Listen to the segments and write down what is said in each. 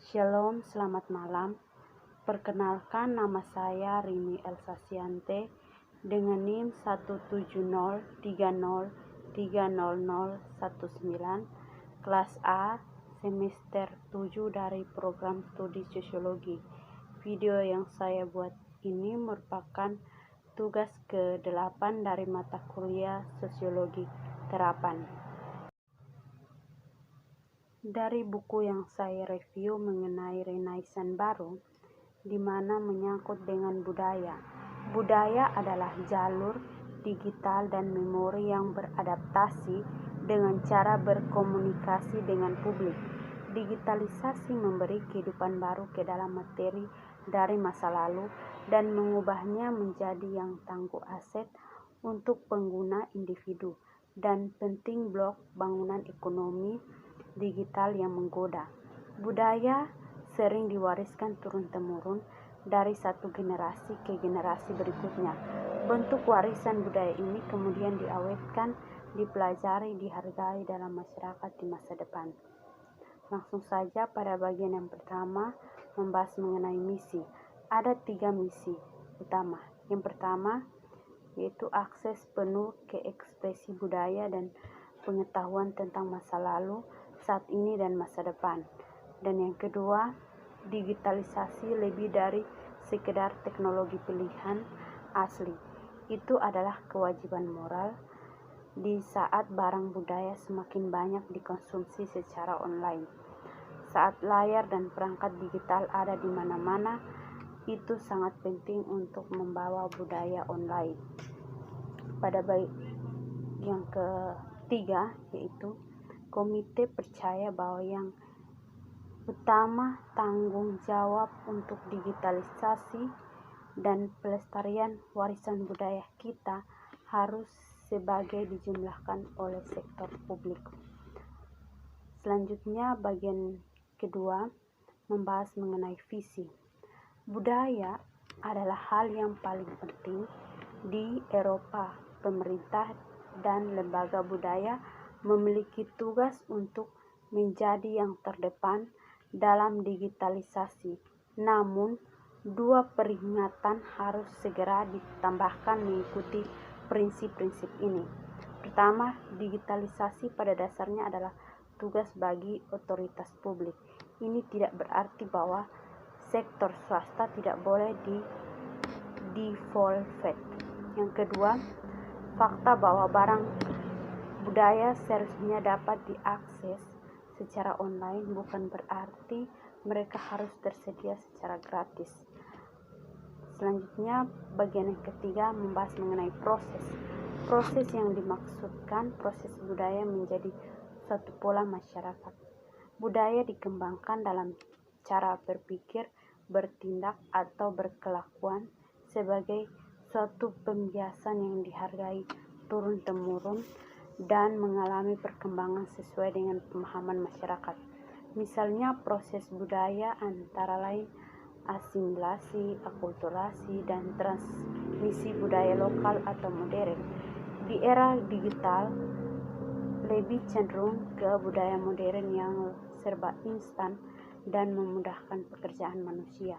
Shalom, selamat malam. Perkenalkan, nama saya Rini Elsasiante dengan NIM 17030300019, kelas A, semester 7 dari program studi sosiologi. Video yang saya buat ini merupakan tugas ke-8 dari mata kuliah sosiologi terapan. Dari buku yang saya review mengenai Renaissance baru, di mana menyangkut dengan budaya. Budaya adalah jalur digital dan memori yang beradaptasi dengan cara berkomunikasi dengan publik. Digitalisasi memberi kehidupan baru ke dalam materi dari masa lalu dan mengubahnya menjadi yang tangguh aset untuk pengguna individu dan penting blok bangunan ekonomi digital yang menggoda. Budaya sering diwariskan turun-temurun dari satu generasi ke generasi berikutnya. Bentuk warisan budaya ini kemudian diawetkan, dipelajari, dihargai dalam masyarakat di masa depan. Langsung saja pada bagian yang pertama, membahas mengenai misi. Ada 3 misi utama. Yang pertama, yaitu akses penuh ke ekspresi budaya dan pengetahuan tentang masa lalu, saat ini dan masa depan. Dan yang kedua, digitalisasi lebih dari sekedar teknologi pilihan asli. Itu adalah kewajiban moral di saat barang budaya semakin banyak dikonsumsi secara online. Saat layar dan perangkat digital ada di mana-mana, itu sangat penting untuk membawa budaya online. Pada yang ketiga, yaitu komite percaya bahwa yang utama tanggung jawab untuk digitalisasi dan pelestarian warisan budaya kita harus sebagai dijumlahkan oleh sektor publik. Selanjutnya bagian kedua membahas mengenai visi. Budaya adalah hal yang paling penting di Eropa. Pemerintah dan lembaga budaya memiliki tugas untuk menjadi yang terdepan dalam digitalisasi. Namun, 2 peringatan harus segera ditambahkan mengikuti prinsip-prinsip ini. Pertama, digitalisasi pada dasarnya adalah tugas bagi otoritas publik. Ini tidak berarti bahwa sektor swasta tidak boleh di-devolved. Yang kedua, fakta bahwa barang budaya seharusnya dapat diakses secara online bukan berarti mereka harus tersedia secara gratis. Selanjutnya, bagian yang ketiga membahas mengenai proses. Proses yang dimaksudkan proses budaya menjadi suatu pola masyarakat. Budaya dikembangkan dalam cara berpikir, bertindak, atau berkelakuan sebagai suatu pembiasan yang dihargai turun-temurun dan mengalami perkembangan sesuai dengan pemahaman masyarakat. Misalnya proses budaya antara lain asimilasi, akulturasi, dan transmisi budaya lokal atau modern. Di era digital, lebih cenderung ke budaya modern yang serba instan dan memudahkan pekerjaan manusia.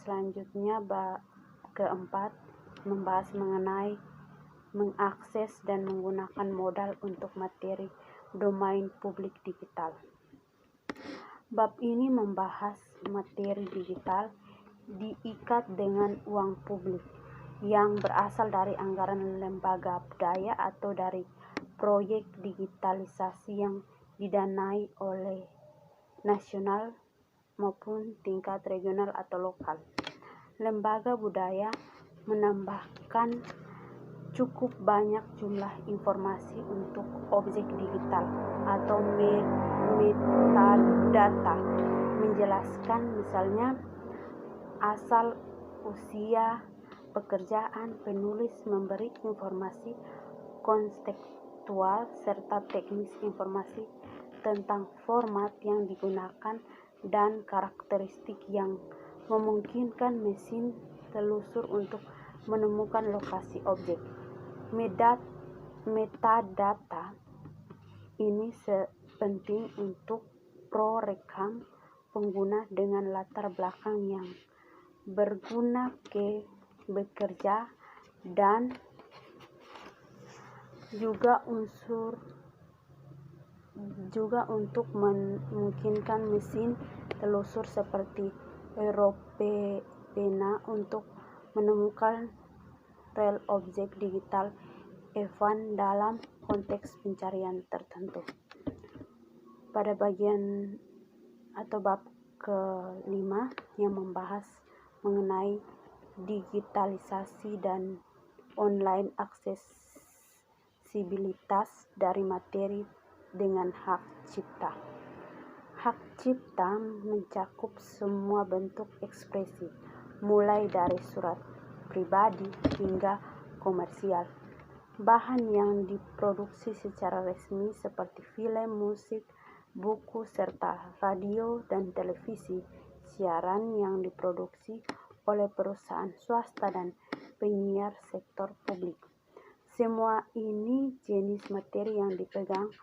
Selanjutnya keempat, membahas mengenai mengakses dan menggunakan modal untuk materi domain publik digital. Bab ini membahas materi digital diikat dengan uang publik yang berasal dari anggaran lembaga budaya atau dari proyek digitalisasi yang didanai oleh nasional maupun tingkat regional atau lokal. Lembaga budaya menambahkan cukup banyak jumlah informasi untuk objek digital atau metadata, menjelaskan misalnya asal, usia, pekerjaan penulis, memberi informasi kontekstual serta teknis informasi tentang format yang digunakan dan karakteristik yang memungkinkan mesin telusur untuk menemukan lokasi objek. Metadata ini penting untuk prorekam pengguna dengan latar belakang yang berguna ke bekerja dan juga untuk memungkinkan mesin telusur seperti Europena untuk menemukan rel objek digital Evan dalam konteks pencarian tertentu. Pada bagian atau bab ke-5 yang membahas mengenai digitalisasi dan online aksesibilitas dari materi dengan hak cipta. Hak cipta mencakup semua bentuk ekspresi, mulai dari surat pribadi hingga komersial. Bahan yang diproduksi secara resmi seperti film, musik, buku, serta radio dan televisi, siaran yang diproduksi oleh perusahaan swasta dan penyiar sektor publik. Semua ini jenis materi yang dipegang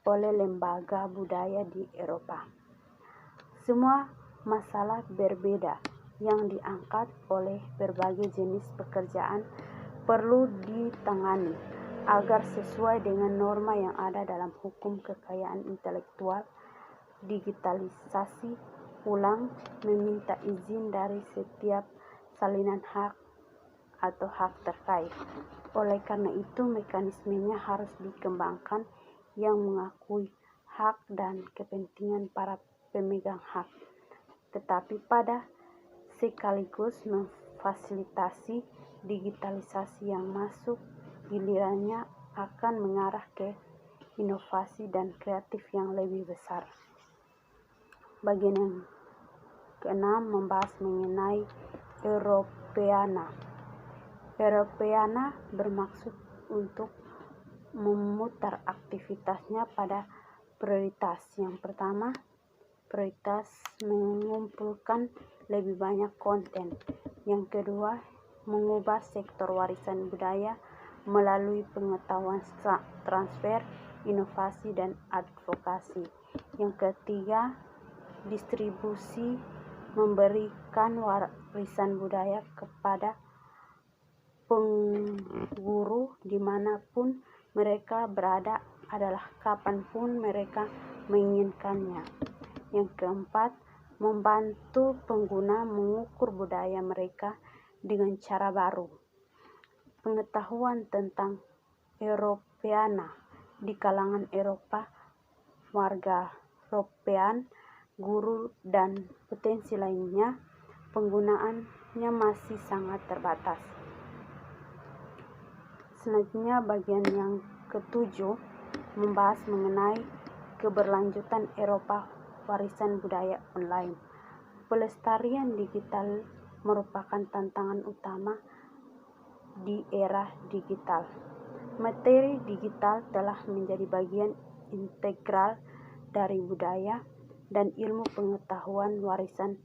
oleh lembaga budaya di Eropa. Semua masalah berbeda yang diangkat oleh berbagai jenis pekerjaan perlu ditangani agar sesuai dengan norma yang ada dalam hukum kekayaan intelektual. Digitalisasi ulang meminta izin dari setiap salinan hak atau hak terkait. Oleh karena itu, mekanismenya harus dikembangkan yang mengakui hak dan kepentingan para pemegang hak, tetapi pada sekaligus memfasilitasi digitalisasi yang masuk gilirannya akan mengarah ke inovasi dan kreatif yang lebih besar. Bagian yang ke-6 membahas mengenai Europeana. Europeana bermaksud untuk memutar aktivitasnya pada prioritas. Yang pertama, prioritas mengumpulkan lebih banyak konten. Yang kedua, mengubah sektor warisan budaya melalui pengetahuan transfer, inovasi, dan advokasi. Yang ketiga, distribusi memberikan warisan budaya kepada pengguru dimanapun mereka berada adalah kapanpun mereka menginginkannya. Yang keempat, membantu pengguna mengukur budaya mereka dengan cara baru. Pengetahuan tentang Europeana di kalangan Eropa, warga European, guru, dan potensi lainnya, penggunaannya masih sangat terbatas. Selanjutnya, bagian yang ke-7 membahas mengenai keberlanjutan Eropa warisan budaya online. Pelestarian digital merupakan tantangan utama di era digital. Materi digital telah menjadi bagian integral dari budaya dan ilmu pengetahuan warisan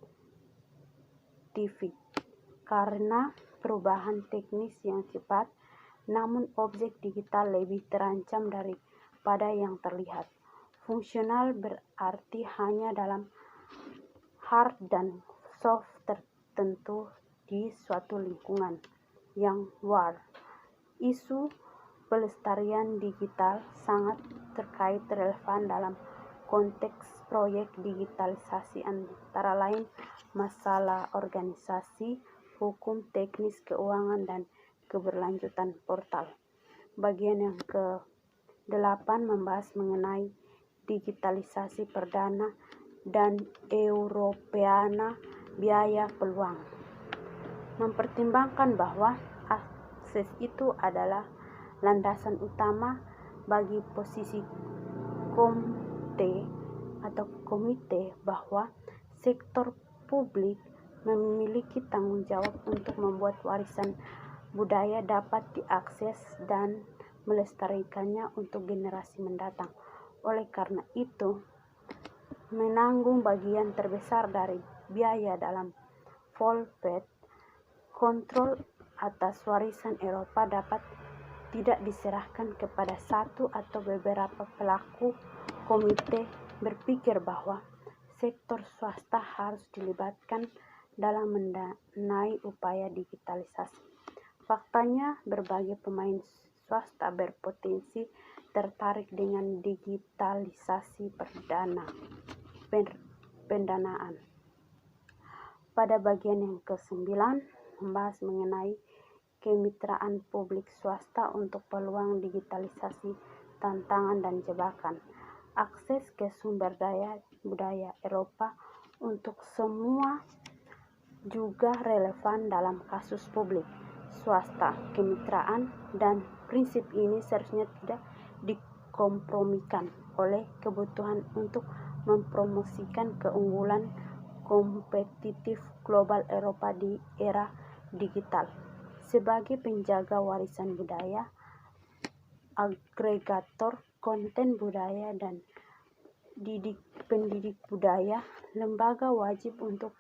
TV. Karena perubahan teknis yang cepat, namun objek digital lebih terancam daripada yang terlihat. Fungsional berarti hanya dalam hard dan soft tertentu di suatu lingkungan yang war. Isu pelestarian digital sangat terkait relevan dalam konteks proyek digitalisasi, antara lain masalah organisasi, hukum, teknis, keuangan, dan keberlanjutan portal. Bagian yang ke-8 membahas mengenai digitalisasi perdana dan Europeana biaya peluang. Mempertimbangkan bahwa akses itu adalah landasan utama bagi posisi komite bahwa sektor publik memiliki tanggung jawab untuk membuat warisan budaya dapat diakses dan melestarikannya untuk generasi mendatang. Oleh karena itu, menanggung bagian terbesar dari biaya dalam Volpet, kontrol atas warisan Eropa dapat tidak diserahkan kepada satu atau beberapa pelaku komite berpikir bahwa sektor swasta harus dilibatkan dalam mendanai upaya digitalisasi. Faktanya, berbagai pemain swasta berpotensi tertarik dengan digitalisasi pendanaan. Pada bagian yang ke-9, membahas mengenai kemitraan publik swasta untuk peluang digitalisasi, tantangan dan jebakan. Akses ke sumber daya budaya Eropa untuk semua juga relevan dalam kasus publik, swasta, kemitraan, dan prinsip ini seharusnya tidak dikompromikan oleh kebutuhan untuk mempromosikan keunggulan kompetitif global Eropa di era digital. Sebagai penjaga warisan budaya, agregator konten budaya, dan pendidik budaya, lembaga wajib untuk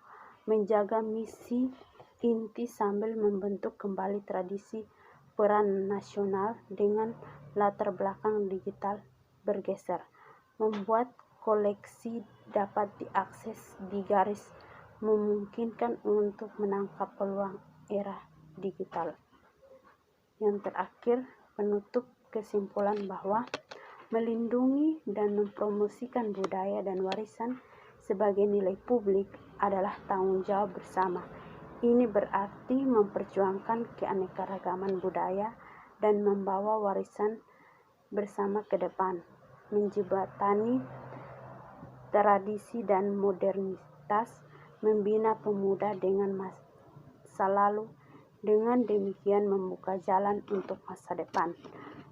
menjaga misi inti sambil membentuk kembali tradisi peran nasional dengan latar belakang digital bergeser, membuat koleksi dapat diakses di garis memungkinkan untuk menangkap peluang era digital. Yang terakhir, penutup kesimpulan bahwa melindungi dan mempromosikan budaya dan warisan sebagai nilai publik adalah tanggung jawab bersama. Ini berarti memperjuangkan keanekaragaman budaya dan membawa warisan bersama ke depan, menjembatani tradisi dan modernitas, membina pemuda dengan masa lalu, dengan demikian membuka jalan untuk masa depan.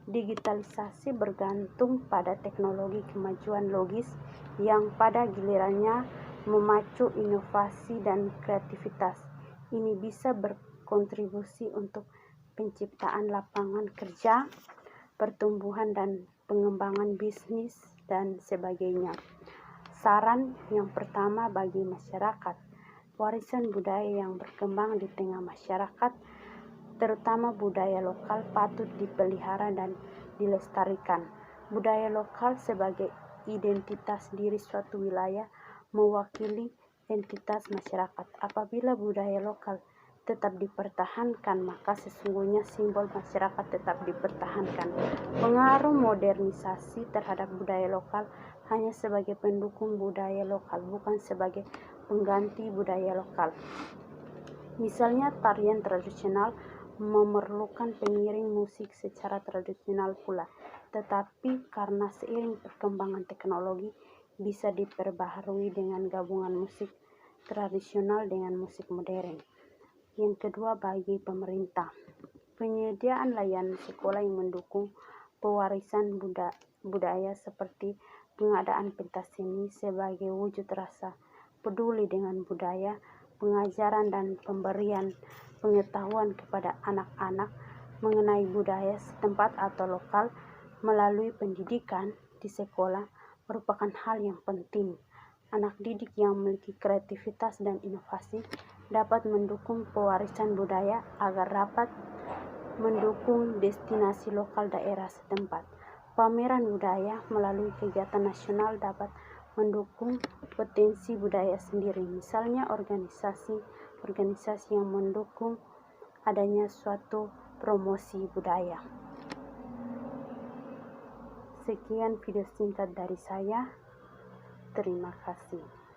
Digitalisasi bergantung pada teknologi kemajuan logis yang pada gilirannya memacu inovasi dan kreativitas. Ini bisa berkontribusi untuk penciptaan lapangan kerja, pertumbuhan dan pengembangan bisnis, dan sebagainya. Saran yang pertama bagi masyarakat, warisan budaya yang berkembang di tengah masyarakat, terutama budaya lokal, patut dipelihara dan dilestarikan. Budaya lokal sebagai identitas diri suatu wilayah mewakili entitas masyarakat. Apabila budaya lokal tetap dipertahankan, maka sesungguhnya simbol masyarakat tetap dipertahankan. Pengaruh modernisasi terhadap budaya lokal hanya sebagai pendukung budaya lokal, bukan sebagai pengganti budaya lokal. Misalnya, tarian tradisional memerlukan pengiring musik secara tradisional pula, tetapi karena seiring perkembangan teknologi bisa diperbaharui dengan gabungan musik tradisional dengan musik modern. Yang kedua, bagi pemerintah, penyediaan layanan sekolah yang mendukung pewarisan budaya seperti pengadaan pentas seni sebagai wujud rasa peduli dengan budaya, pengajaran dan pemberian pengetahuan kepada anak-anak mengenai budaya setempat atau lokal melalui pendidikan di sekolah merupakan hal yang penting. Anak didik yang memiliki kreativitas dan inovasi dapat mendukung pewarisan budaya agar dapat mendukung destinasi lokal daerah setempat. Pameran budaya melalui kegiatan nasional dapat mendukung potensi budaya sendiri, misalnya organisasi yang mendukung adanya suatu promosi budaya. Sekian video singkat dari saya. Terima kasih.